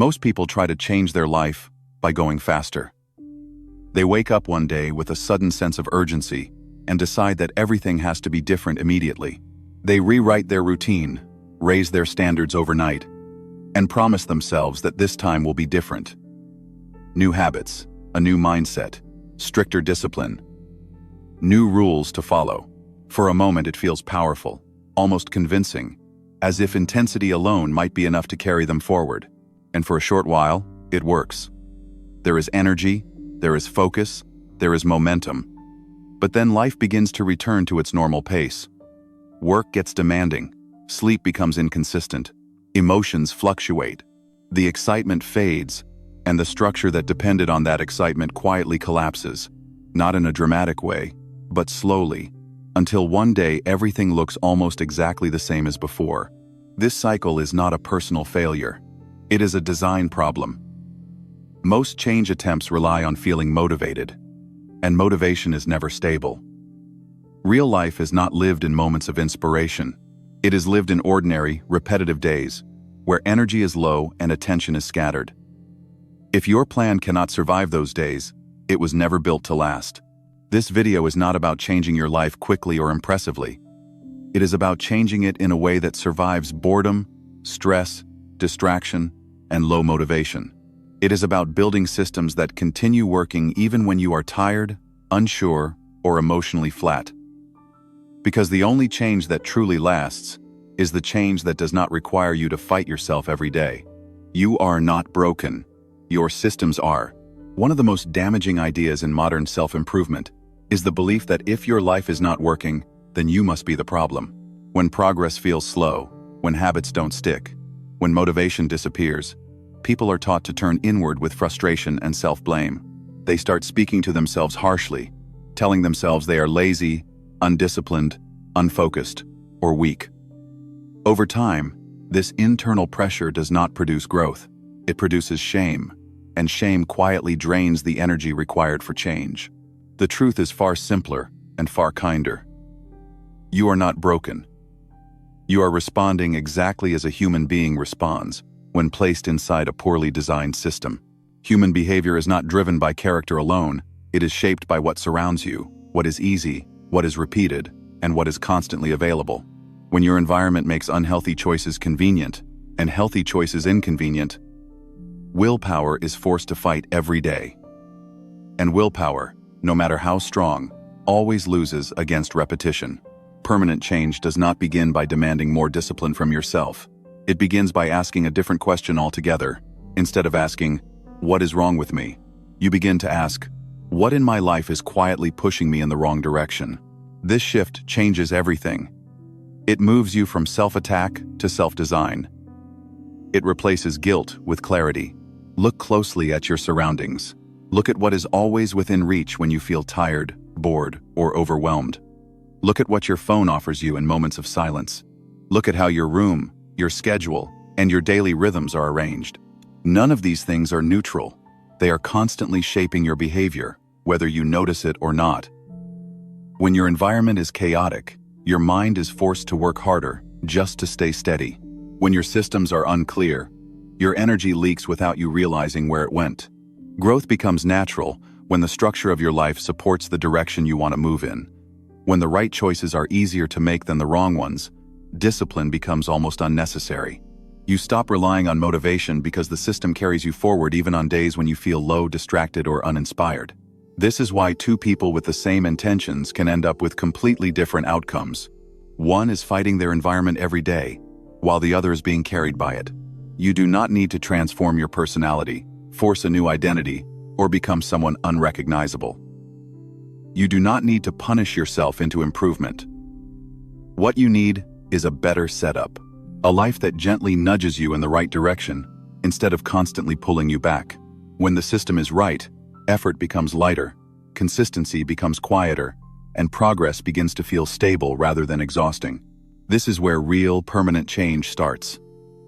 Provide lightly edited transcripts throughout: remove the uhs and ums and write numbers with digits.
Most people try to change their life by going faster. They wake up one day with a sudden sense of urgency and decide that everything has to be different immediately. They rewrite their routine, raise their standards overnight, and promise themselves that this time will be different. New habits, a new mindset, stricter discipline, new rules to follow. For a moment it feels powerful, almost convincing, as if intensity alone might be enough to carry them forward. And for a short while, it works. There is energy, there is focus, there is momentum. But then life begins to return to its normal pace. Work gets demanding, sleep becomes inconsistent, emotions fluctuate, the excitement fades, and the structure that depended on that excitement quietly collapses, not in a dramatic way, but slowly, until one day everything looks almost exactly the same as before. This cycle is not a personal failure. It is a design problem. Most change attempts rely on feeling motivated, and motivation is never stable. Real life is not lived in moments of inspiration. It is lived in ordinary, repetitive days, where energy is low and attention is scattered. If your plan cannot survive those days, it was never built to last. This video is not about changing your life quickly or impressively. It is about changing it in a way that survives boredom, stress, distraction, and low motivation. It is about building systems that continue working even when you are tired, unsure, or emotionally flat. Because the only change that truly lasts is the change that does not require you to fight yourself every day. You are not broken. Your systems are. One of the most damaging ideas in modern self-improvement is the belief that if your life is not working, then you must be the problem. When progress feels slow, when habits don't stick, when motivation disappears, people are taught to turn inward with frustration and self-blame. They start speaking to themselves harshly, telling themselves they are lazy, undisciplined, unfocused, or weak. Over time, this internal pressure does not produce growth. It produces shame, and shame quietly drains the energy required for change. The truth is far simpler and far kinder. You are not broken. You are responding exactly as a human being responds when placed inside a poorly designed system. Human behavior is not driven by character alone. It is shaped by what surrounds you, what is easy, what is repeated, and what is constantly available. When your environment makes unhealthy choices convenient and healthy choices inconvenient, willpower is forced to fight every day. And willpower, no matter how strong, always loses against repetition. Permanent change does not begin by demanding more discipline from yourself. It begins by asking a different question altogether. Instead of asking, "What is wrong with me?" you begin to ask, "What in my life is quietly pushing me in the wrong direction?" This shift changes everything. It moves you from self-attack to self-design. It replaces guilt with clarity. Look closely at your surroundings. Look at what is always within reach when you feel tired, bored, or overwhelmed. Look at what your phone offers you in moments of silence. Look at how your room, your schedule, and your daily rhythms are arranged. None of these things are neutral. They are constantly shaping your behavior, whether you notice it or not. When your environment is chaotic, your mind is forced to work harder just to stay steady. When your systems are unclear, your energy leaks without you realizing where it went. Growth becomes natural when the structure of your life supports the direction you want to move in. When the right choices are easier to make than the wrong ones, discipline becomes almost unnecessary. You stop relying on motivation because the system carries you forward even on days when you feel low, distracted, or uninspired. This is why two people with the same intentions can end up with completely different outcomes. One is fighting their environment every day, while the other is being carried by it. You do not need to transform your personality, force a new identity, or become someone unrecognizable. You do not need to punish yourself into improvement. What you need is a better setup, a life that gently nudges you in the right direction instead of constantly pulling you back. When the system is right, effort becomes lighter, consistency becomes quieter, and progress begins to feel stable rather than exhausting. This is where real, permanent change starts.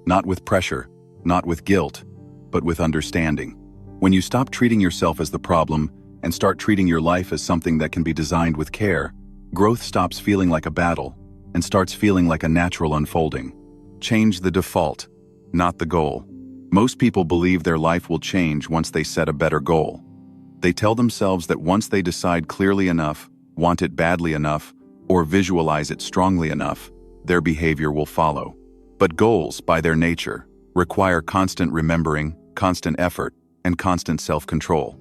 Not with pressure, not with guilt, but with understanding. When you stop treating yourself as the problem and start treating your life as something that can be designed with care, growth stops feeling like a battle and starts feeling like a natural unfolding. Change the default, not the goal. Most people believe their life will change once they set a better goal. They tell themselves that once they decide clearly enough, want it badly enough, or visualize it strongly enough, their behavior will follow. But goals, by their nature, require constant remembering, constant effort, and constant self-control.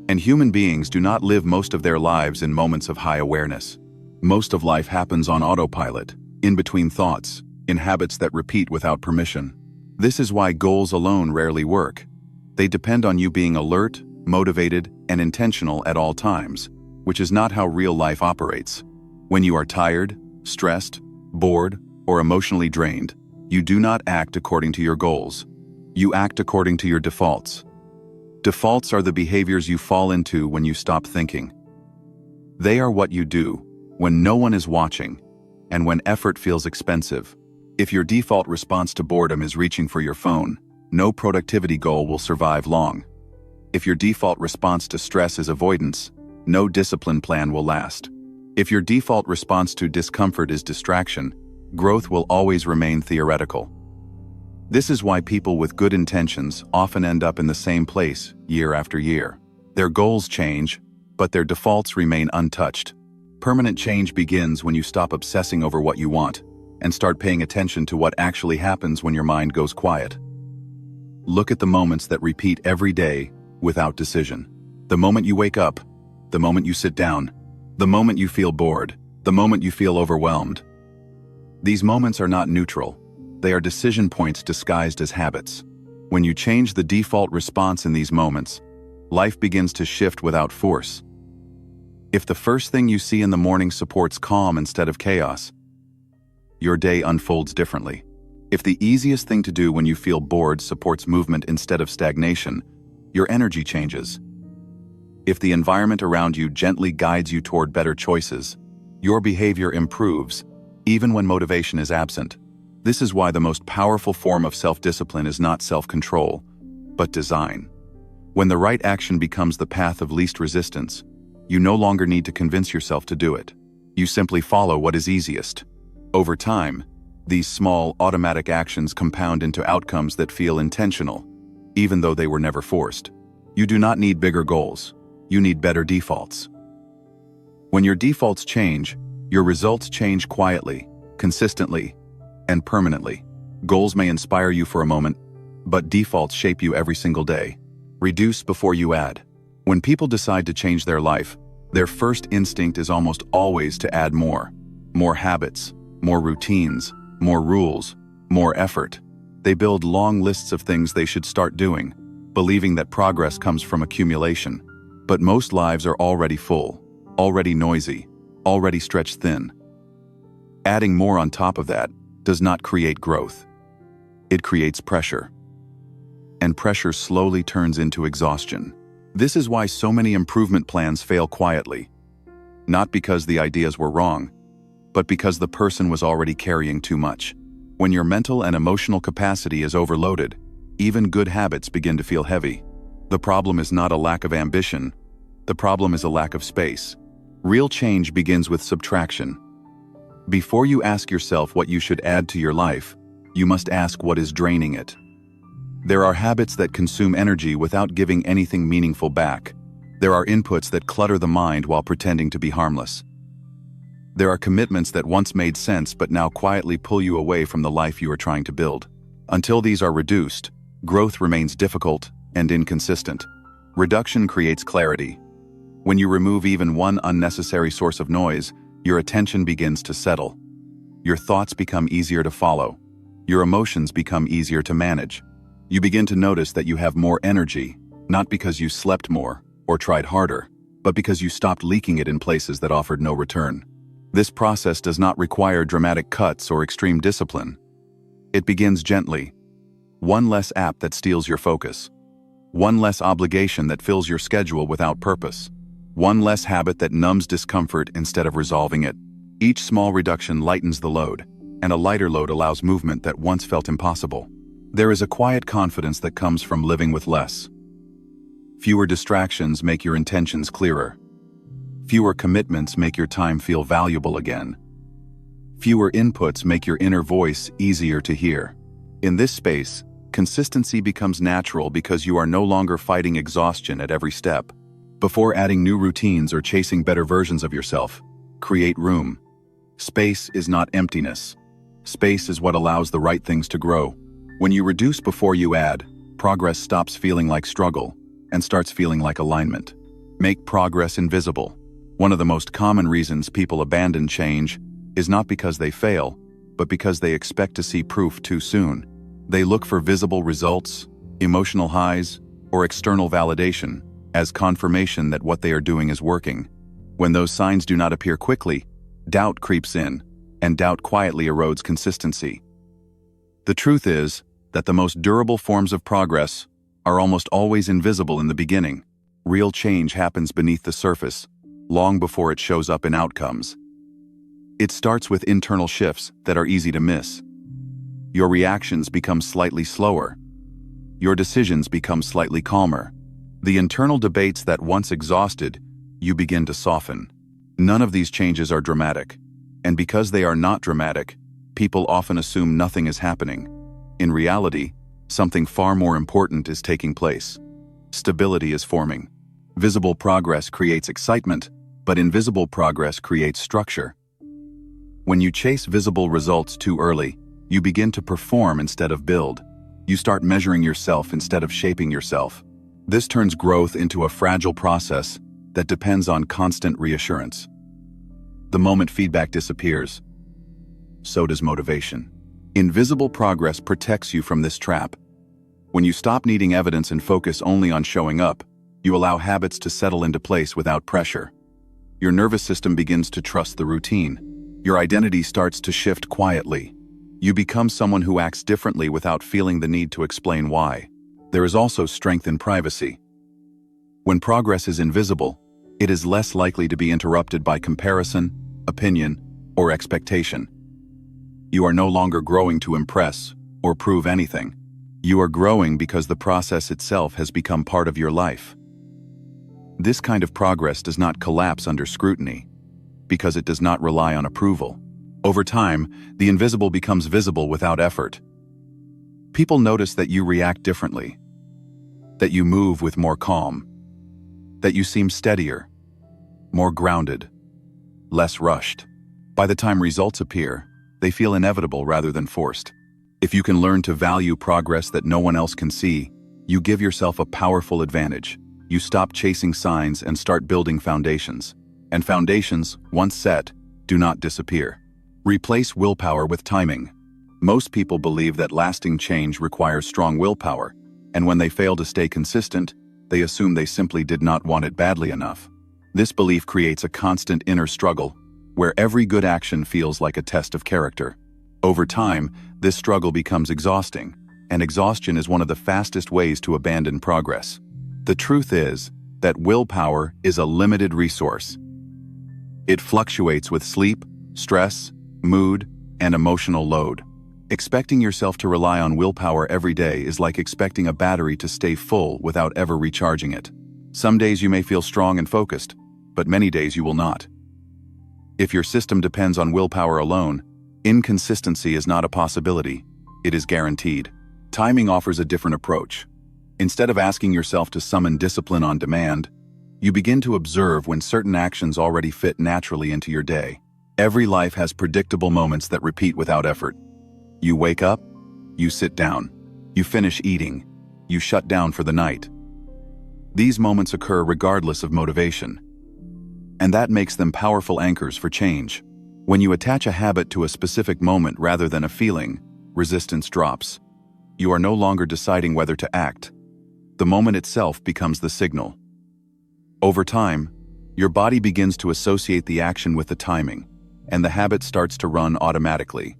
And human beings do not live most of their lives in moments of high awareness. Most of life happens on autopilot, in between thoughts, in habits that repeat without permission. This is why goals alone rarely work. They depend on you being alert, motivated, and intentional at all times, which is not how real life operates. When you are tired, stressed, bored, or emotionally drained, you do not act according to your goals. You act according to your defaults. Defaults are the behaviors you fall into when you stop thinking. They are what you do when no one is watching and when effort feels expensive. If your default response to boredom is reaching for your phone, no productivity goal will survive long. If your default response to stress is avoidance, no discipline plan will last. If your default response to discomfort is distraction, growth will always remain theoretical. This is why people with good intentions often end up in the same place year after year. Their goals change, but their defaults remain untouched. Permanent change begins when you stop obsessing over what you want and start paying attention to what actually happens when your mind goes quiet. Look at the moments that repeat every day without decision. The moment you wake up, the moment you sit down, the moment you feel bored, the moment you feel overwhelmed. These moments are not neutral. They are decision points disguised as habits. When you change the default response in these moments, life begins to shift without force. If the first thing you see in the morning supports calm instead of chaos, your day unfolds differently. If the easiest thing to do when you feel bored supports movement instead of stagnation, your energy changes. If the environment around you gently guides you toward better choices, your behavior improves, even when motivation is absent. This is why the most powerful form of self-discipline is not self-control, but design. When the right action becomes the path of least resistance, you no longer need to convince yourself to do it. You simply follow what is easiest. Over time, these small, automatic actions compound into outcomes that feel intentional, even though they were never forced. You do not need bigger goals. You need better defaults. When your defaults change, your results change quietly, consistently, and permanently. Goals may inspire you for a moment, but defaults shape you every single day. Reduce before you add. When people decide to change their life, their first instinct is almost always to add more. More habits, more routines, more rules, more effort. They build long lists of things they should start doing, believing that progress comes from accumulation. But most lives are already full, already noisy, already stretched thin. Adding more on top of that does not create growth. It creates pressure. And pressure slowly turns into exhaustion. This is why so many improvement plans fail quietly. Not because the ideas were wrong, but because the person was already carrying too much. When your mental and emotional capacity is overloaded, even good habits begin to feel heavy. The problem is not a lack of ambition. The problem is a lack of space. Real change begins with subtraction. Before you ask yourself what you should add to your life, you must ask what is draining it. There are habits that consume energy without giving anything meaningful back. There are inputs that clutter the mind while pretending to be harmless. There are commitments that once made sense but now quietly pull you away from the life you are trying to build. Until these are reduced, growth remains difficult and inconsistent. Reduction creates clarity. When you remove even one unnecessary source of noise, your attention begins to settle. Your thoughts become easier to follow. Your emotions become easier to manage. You begin to notice that you have more energy, not because you slept more or tried harder, but because you stopped leaking it in places that offered no return. This process does not require dramatic cuts or extreme discipline. It begins gently. One less app that steals your focus. One less obligation that fills your schedule without purpose. One less habit that numbs discomfort instead of resolving it. Each small reduction lightens the load, and a lighter load allows movement that once felt impossible. There is a quiet confidence that comes from living with less. Fewer distractions make your intentions clearer. Fewer commitments make your time feel valuable again. Fewer inputs make your inner voice easier to hear. In this space, Consistency becomes natural because you are no longer fighting exhaustion at every step. Before adding new routines or chasing better versions of yourself, create room. Space is not emptiness. Space is what allows the right things to grow. When you reduce before you add, progress stops feeling like struggle and starts feeling like alignment. Make progress invisible. One of the most common reasons people abandon change is not because they fail, but because they expect to see proof too soon. They look for visible results, emotional highs, or external validation as confirmation that what they are doing is working. When those signs do not appear quickly, doubt creeps in, and doubt quietly erodes consistency. The truth is that the most durable forms of progress are almost always invisible in the beginning. Real change happens beneath the surface, long before it shows up in outcomes. It starts with internal shifts that are easy to miss. Your reactions become slightly slower. Your decisions become slightly calmer. The internal debates that once exhausted, you begin to soften. None of these changes are dramatic. And because they are not dramatic, people often assume nothing is happening. In reality, something far more important is taking place. Stability is forming. Visible progress creates excitement, but invisible progress creates structure. When you chase visible results too early, you begin to perform instead of build. You start measuring yourself instead of shaping yourself. This turns growth into a fragile process that depends on constant reassurance. The moment feedback disappears, so does motivation. Invisible progress protects you from this trap. When you stop needing evidence and focus only on showing up, you allow habits to settle into place without pressure. Your nervous system begins to trust the routine. Your identity starts to shift quietly. You become someone who acts differently without feeling the need to explain why. There is also strength in privacy. When progress is invisible, it is less likely to be interrupted by comparison, opinion, or expectation. You are no longer growing to impress or prove anything. You are growing because the process itself has become part of your life. This kind of progress does not collapse under scrutiny, because it does not rely on approval. Over time, the invisible becomes visible without effort. People notice that you react differently, that you move with more calm, that you seem steadier, more grounded, less rushed. By the time results appear, they feel inevitable rather than forced. If you can learn to value progress that no one else can see, you give yourself a powerful advantage. You stop chasing signs and start building foundations. And foundations, once set, do not disappear. Replace willpower with timing. Most people believe that lasting change requires strong willpower, and when they fail to stay consistent, they assume they simply did not want it badly enough. This belief creates a constant inner struggle, where every good action feels like a test of character. Over time, this struggle becomes exhausting, and exhaustion is one of the fastest ways to abandon progress. The truth is that willpower is a limited resource. It fluctuates with sleep, stress, mood, and emotional load. Expecting yourself to rely on willpower every day is like expecting a battery to stay full without ever recharging it. Some days you may feel strong and focused, but many days you will not. If your system depends on willpower alone, inconsistency is not a possibility, it is guaranteed. Timing offers a different approach. Instead of asking yourself to summon discipline on demand, you begin to observe when certain actions already fit naturally into your day. Every life has predictable moments that repeat without effort. You wake up, you sit down, you finish eating, you shut down for the night. These moments occur regardless of motivation, and that makes them powerful anchors for change. When you attach a habit to a specific moment rather than a feeling, resistance drops. You are no longer deciding whether to act. The moment itself becomes the signal. Over time, your body begins to associate the action with the timing, and the habit starts to run automatically.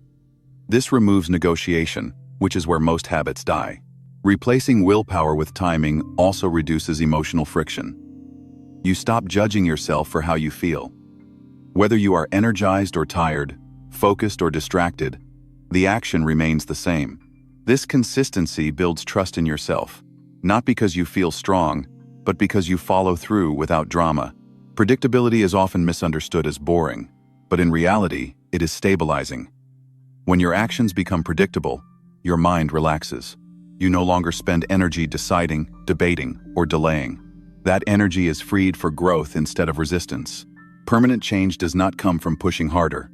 This removes negotiation, which is where most habits die. Replacing willpower with timing also reduces emotional friction. You stop judging yourself for how you feel. Whether you are energized or tired, focused or distracted, the action remains the same. This consistency builds trust in yourself, not because you feel strong, but because you follow through without drama. Predictability is often misunderstood as boring, but in reality, it is stabilizing. When your actions become predictable, your mind relaxes. You no longer spend energy deciding, debating, or delaying. That energy is freed for growth instead of resistance. Permanent change does not come from pushing harder.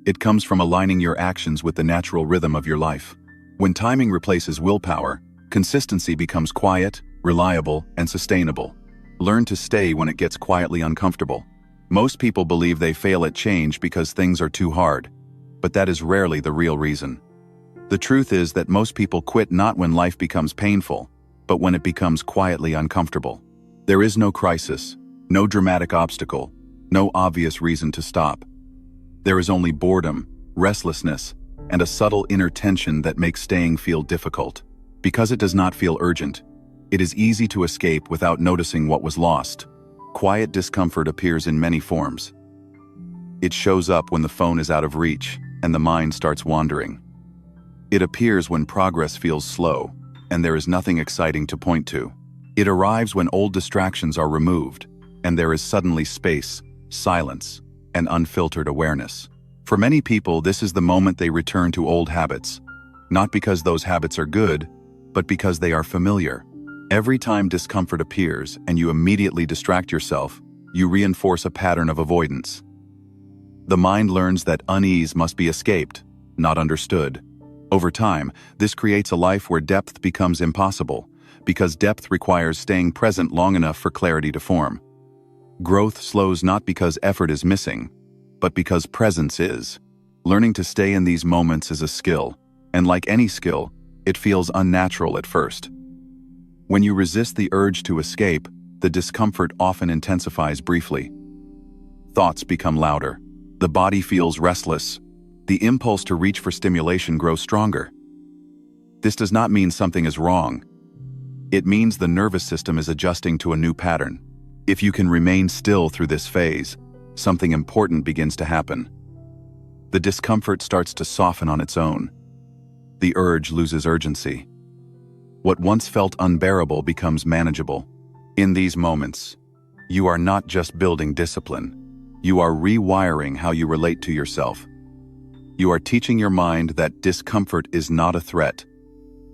It comes from aligning your actions with the natural rhythm of your life. When timing replaces willpower, consistency becomes quiet, reliable, and sustainable. Learn to stay when it gets quietly uncomfortable. Most people believe they fail at change because things are too hard, but that is rarely the real reason. The truth is that most people quit not when life becomes painful, but when it becomes quietly uncomfortable. There is no crisis, no dramatic obstacle, no obvious reason to stop. There is only boredom, restlessness, and a subtle inner tension that makes staying feel difficult. Because it does not feel urgent, it is easy to escape without noticing what was lost. Quiet discomfort appears in many forms. It shows up when the phone is out of reach and the mind starts wandering. It appears when progress feels slow and there is nothing exciting to point to. It arrives when old distractions are removed and there is suddenly space, silence, and unfiltered awareness. For many people, this is the moment they return to old habits, not because those habits are good, but because they are familiar. Every time discomfort appears and you immediately distract yourself, you reinforce a pattern of avoidance. The mind learns that unease must be escaped, not understood. Over time, this creates a life where depth becomes impossible, because depth requires staying present long enough for clarity to form. Growth slows not because effort is missing, but because presence is. Learning to stay in these moments is a skill, and like any skill, it feels unnatural at first. When you resist the urge to escape, the discomfort often intensifies briefly. Thoughts become louder. The body feels restless. The impulse to reach for stimulation grows stronger. This does not mean something is wrong. It means the nervous system is adjusting to a new pattern. If you can remain still through this phase, something important begins to happen. The discomfort starts to soften on its own. The urge loses urgency. What once felt unbearable becomes manageable. In these moments, you are not just building discipline. You are rewiring how you relate to yourself. You are teaching your mind that discomfort is not a threat,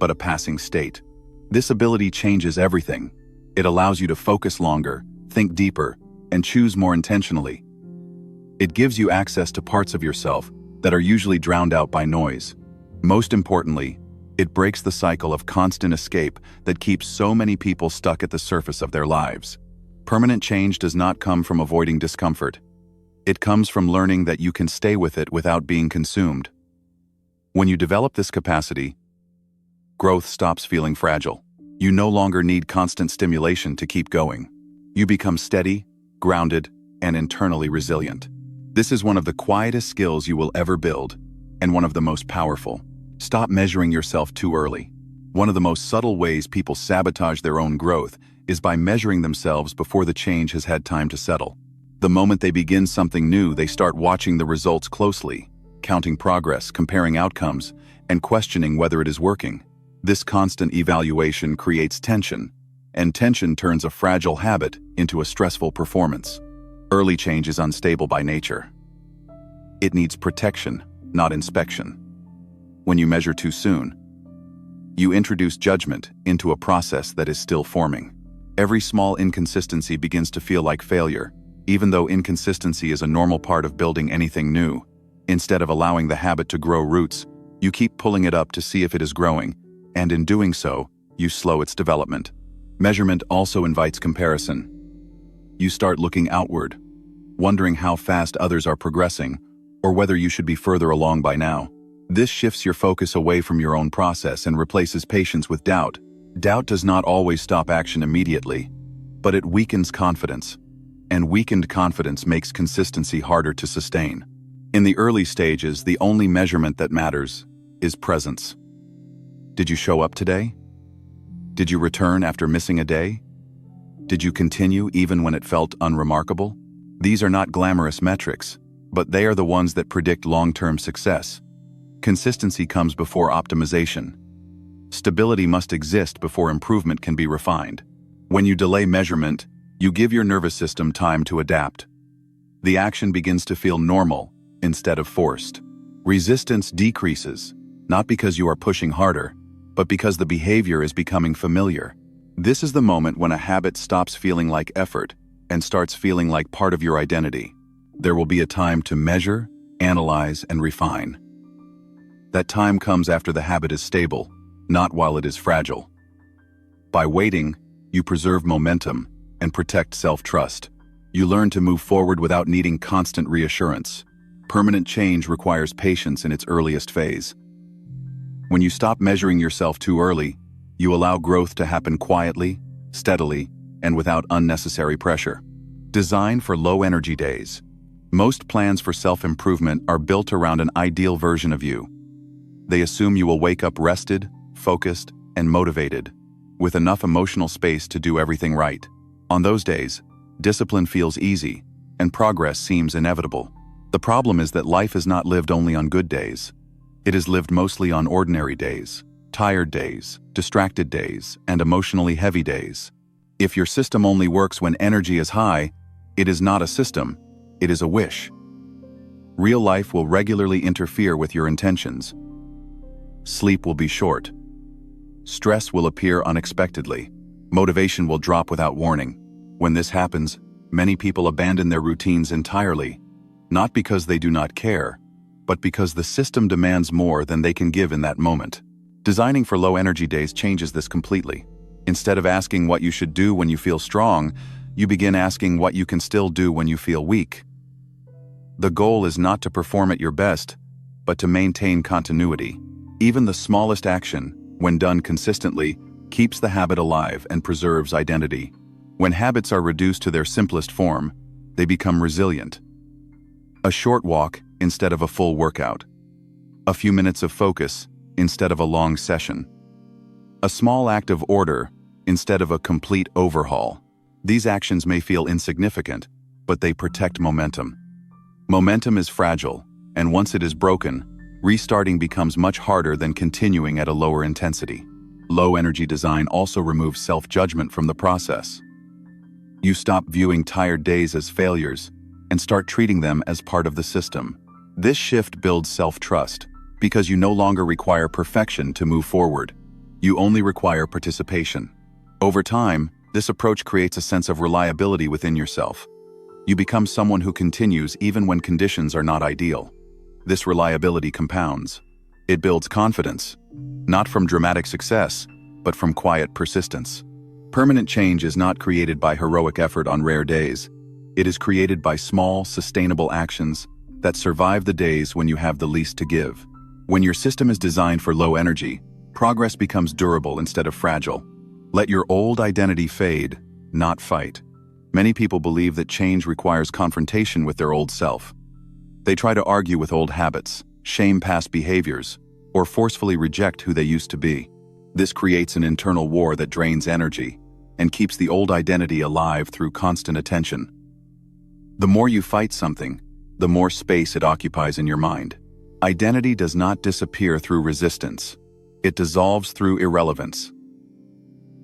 but a passing state. This ability changes everything. It allows you to focus longer, think deeper, and choose more intentionally. It gives you access to parts of yourself that are usually drowned out by noise. Most importantly, it breaks the cycle of constant escape that keeps so many people stuck at the surface of their lives. Permanent change does not come from avoiding discomfort. It comes from learning that you can stay with it without being consumed. When you develop this capacity, growth stops feeling fragile. You no longer need constant stimulation to keep going. You become steady, grounded, and internally resilient. This is one of the quietest skills you will ever build, and one of the most powerful. Stop measuring yourself too early. One of the most subtle ways people sabotage their own growth is by measuring themselves before the change has had time to settle. The moment they begin something new, they start watching the results closely, counting progress, comparing outcomes, and questioning whether it is working. This constant evaluation creates tension, and tension turns a fragile habit into a stressful performance. Early change is unstable by nature. It needs protection, not inspection. When you measure too soon, you introduce judgment into a process that is still forming. Every small inconsistency begins to feel like failure, even though inconsistency is a normal part of building anything new. Instead of allowing the habit to grow roots, you keep pulling it up to see if it is growing, and in doing so, you slow its development. Measurement also invites comparison. You start looking outward, wondering how fast others are progressing, or whether you should be further along by now. This shifts your focus away from your own process and replaces patience with doubt. Doubt does not always stop action immediately, but it weakens confidence. And weakened confidence makes consistency harder to sustain. In the early stages, the only measurement that matters is presence. Did you show up today? Did you return after missing a day? Did you continue even when it felt unremarkable? These are not glamorous metrics, but they are the ones that predict long-term success. Consistency comes before optimization. Stability must exist before improvement can be refined. When you delay measurement, you give your nervous system time to adapt. The action begins to feel normal instead of forced. Resistance decreases, not because you are pushing harder, but because the behavior is becoming familiar. This is the moment when a habit stops feeling like effort and starts feeling like part of your identity. There will be a time to measure, analyze, and refine. That time comes after the habit is stable, not while it is fragile. By waiting, you preserve momentum and protect self-trust. You learn to move forward without needing constant reassurance. Permanent change requires patience in its earliest phase. When you stop measuring yourself too early, you allow growth to happen quietly, steadily, and without unnecessary pressure. Design for low-energy days. Most plans for self-improvement are built around an ideal version of you. They assume you will wake up rested, focused, and motivated, with enough emotional space to do everything right. On those days, discipline feels easy, and progress seems inevitable. The problem is that life is not lived only on good days. It is lived mostly on ordinary days, tired days, distracted days, and emotionally heavy days. If your system only works when energy is high, it is not a system, it is a wish. Real life will regularly interfere with your intentions. Sleep will be short. Stress will appear unexpectedly. Motivation will drop without warning. When this happens, many people abandon their routines entirely, not because they do not care, but because the system demands more than they can give in that moment. Designing for low-energy days changes this completely. Instead of asking what you should do when you feel strong, you begin asking what you can still do when you feel weak. The goal is not to perform at your best, but to maintain continuity. Even the smallest action, when done consistently, keeps the habit alive and preserves identity. When habits are reduced to their simplest form, they become resilient. A short walk instead of a full workout. A few minutes of focus instead of a long session. A small act of order instead of a complete overhaul. These actions may feel insignificant, but they protect momentum. Momentum is fragile, and once it is broken, restarting becomes much harder than continuing at a lower intensity. Low-energy design also removes self-judgment from the process. You stop viewing tired days as failures and start treating them as part of the system. This shift builds self-trust because you no longer require perfection to move forward. You only require participation. Over time, this approach creates a sense of reliability within yourself. You become someone who continues even when conditions are not ideal. This reliability compounds. It builds confidence, not from dramatic success, but from quiet persistence. Permanent change is not created by heroic effort on rare days. It is created by small, sustainable actions that survive the days when you have the least to give. When your system is designed for low energy, progress becomes durable instead of fragile. Let your old identity fade, not fight. Many people believe that change requires confrontation with their old self. They try to argue with old habits, shame past behaviors, or forcefully reject who they used to be. This creates an internal war that drains energy and keeps the old identity alive through constant attention. The more you fight something, the more space it occupies in your mind. Identity does not disappear through resistance. It dissolves through irrelevance.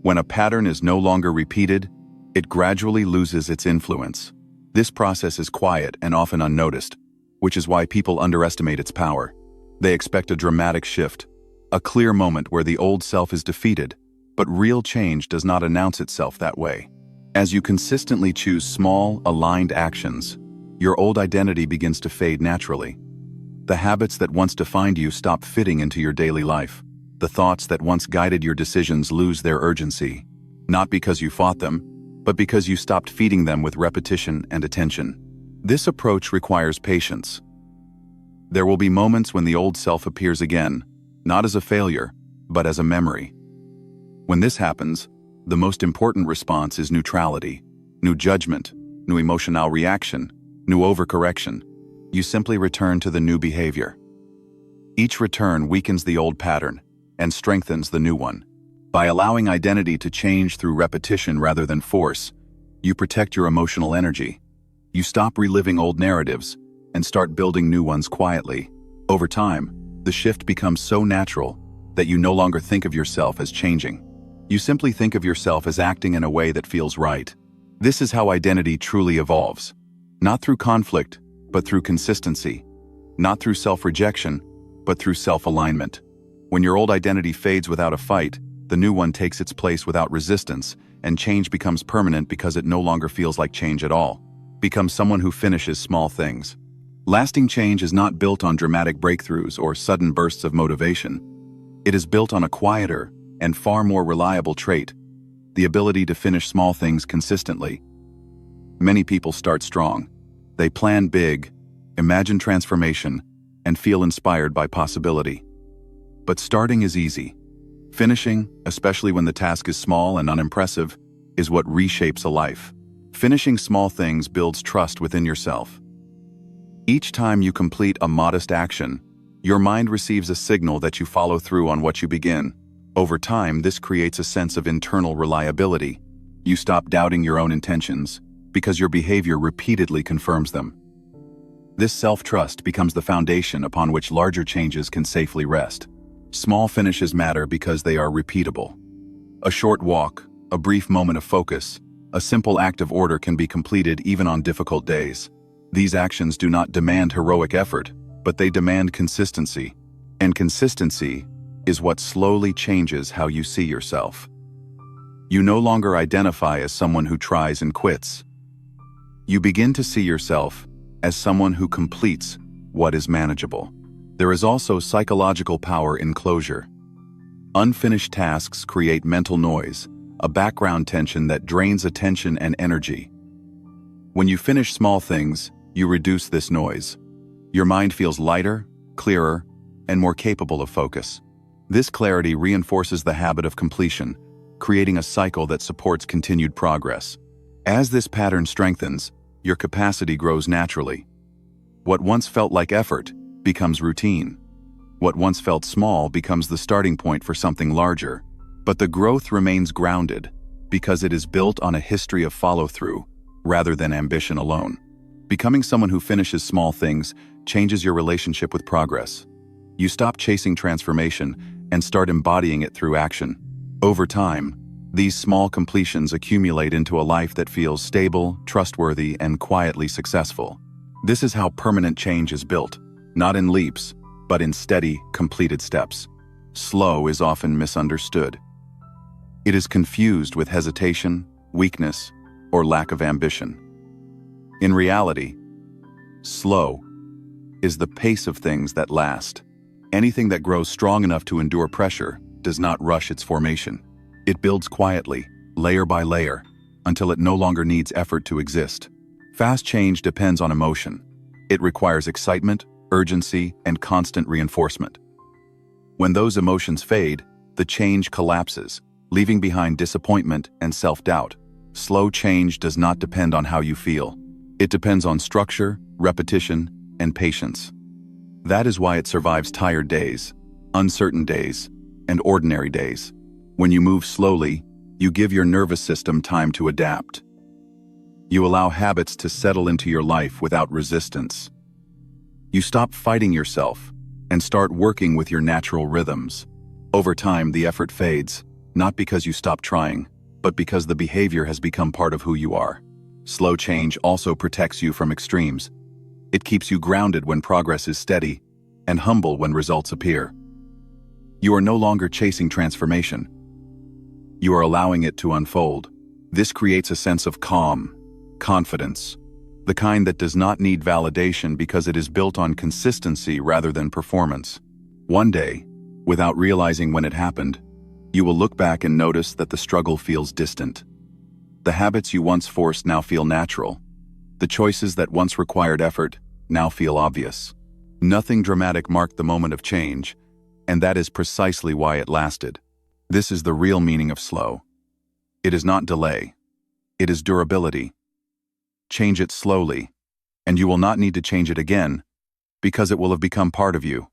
When a pattern is no longer repeated, it gradually loses its influence. This process is quiet and often unnoticed, which is why people underestimate its power. They expect a dramatic shift, a clear moment where the old self is defeated, but real change does not announce itself that way. As you consistently choose small, aligned actions, your old identity begins to fade naturally. The habits that once defined you stop fitting into your daily life. The thoughts that once guided your decisions lose their urgency, not because you fought them, but because you stopped feeding them with repetition and attention. This approach requires patience. There will be moments when the old self appears again, not as a failure, but as a memory. When this happens, the most important response is neutrality, new judgment, new emotional reaction, new overcorrection. You simply return to the new behavior. Each return weakens the old pattern and strengthens the new one. By allowing identity to change through repetition rather than force, you protect your emotional energy. You stop reliving old narratives and start building new ones quietly. Over time, the shift becomes so natural that you no longer think of yourself as changing. You simply think of yourself as acting in a way that feels right. This is how identity truly evolves. Not through conflict, but through consistency. Not through self-rejection, but through self-alignment. When your old identity fades without a fight, the new one takes its place without resistance, and change becomes permanent because it no longer feels like change at all. Become someone who finishes small things. Lasting change is not built on dramatic breakthroughs or sudden bursts of motivation. It is built on a quieter and far more reliable trait: the ability to finish small things consistently. Many people start strong. They plan big, imagine transformation, and feel inspired by possibility. But starting is easy. Finishing, especially when the task is small and unimpressive, is what reshapes a life. Finishing small things builds trust within yourself. Each time you complete a modest action, your mind receives a signal that you follow through on what you begin. Over time, this creates a sense of internal reliability. You stop doubting your own intentions because your behavior repeatedly confirms them. This self-trust becomes the foundation upon which larger changes can safely rest. Small finishes matter because they are repeatable. A short walk, a brief moment of focus, a simple act of order can be completed even on difficult days. These actions do not demand heroic effort, but they demand consistency. And consistency is what slowly changes how you see yourself. You no longer identify as someone who tries and quits. You begin to see yourself as someone who completes what is manageable. There is also psychological power in closure. Unfinished tasks create mental noise, a background tension that drains attention and energy. When you finish small things, you reduce this noise. Your mind feels lighter, clearer, and more capable of focus. This clarity reinforces the habit of completion, creating a cycle that supports continued progress. As this pattern strengthens, your capacity grows naturally. What once felt like effort becomes routine. What once felt small becomes the starting point for something larger. But the growth remains grounded because it is built on a history of follow-through rather than ambition alone. Becoming someone who finishes small things changes your relationship with progress. You stop chasing transformation and start embodying it through action. Over time, these small completions accumulate into a life that feels stable, trustworthy, and quietly successful. This is how permanent change is built, not in leaps, but in steady, completed steps. Slow is often misunderstood. It is confused with hesitation, weakness, or lack of ambition. In reality, slow is the pace of things that last. Anything that grows strong enough to endure pressure does not rush its formation. It builds quietly, layer by layer, until it no longer needs effort to exist. Fast change depends on emotion. It requires excitement, urgency, and constant reinforcement. When those emotions fade, the change collapses, leaving behind disappointment and self-doubt. Slow change does not depend on how you feel. It depends on structure, repetition, and patience. That is why it survives tired days, uncertain days, and ordinary days. When you move slowly, you give your nervous system time to adapt. You allow habits to settle into your life without resistance. You stop fighting yourself and start working with your natural rhythms. Over time, the effort fades, not because you stop trying, but because the behavior has become part of who you are. Slow change also protects you from extremes. It keeps you grounded when progress is steady and humble when results appear. You are no longer chasing transformation. You are allowing it to unfold. This creates a sense of calm, confidence, the kind that does not need validation because it is built on consistency rather than performance. One day, without realizing when it happened, you will look back and notice that the struggle feels distant. The habits you once forced now feel natural. The choices that once required effort now feel obvious. Nothing dramatic marked the moment of change, and that is precisely why it lasted. This is the real meaning of slow. It is not delay. It is durability. Change it slowly, and you will not need to change it again because it will have become part of you.